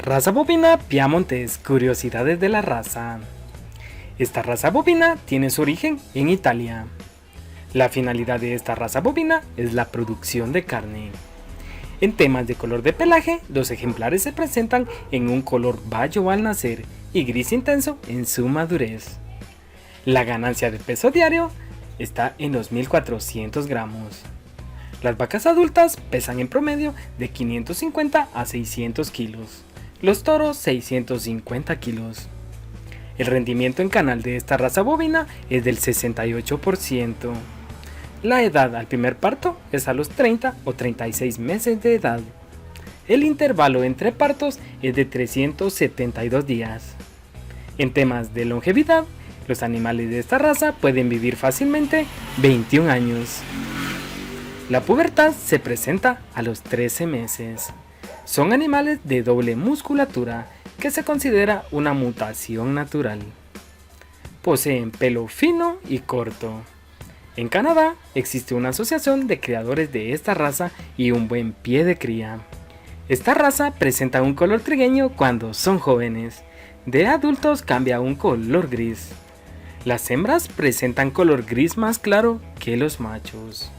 Raza bovina piamontés, curiosidades de la raza. Esta raza bovina tiene su origen en Italia. La finalidad de esta raza bovina es la producción de carne. En temas de color de pelaje, los ejemplares se presentan en un color bayo al nacer y gris intenso en su madurez. La ganancia de peso diario está en los 1400 gramos. Las vacas adultas pesan en promedio de 550 a 600 kilos. Los toros 650 kilos. El rendimiento en canal de esta raza bovina es del 68%. La edad al primer parto es a los 30 o 36 meses de edad. El intervalo entre partos es de 372 días. En temas de longevidad, los animales de esta raza pueden vivir fácilmente 21 años. La pubertad se presenta a los 13 meses. Son animales de doble musculatura que se considera una mutación natural. Poseen pelo fino y corto. En Canadá existe una asociación de criadores de esta raza y un buen pie de cría. Esta raza presenta un color trigueño cuando son jóvenes. De adultos cambia a un color gris. Las hembras presentan color gris más claro que los machos.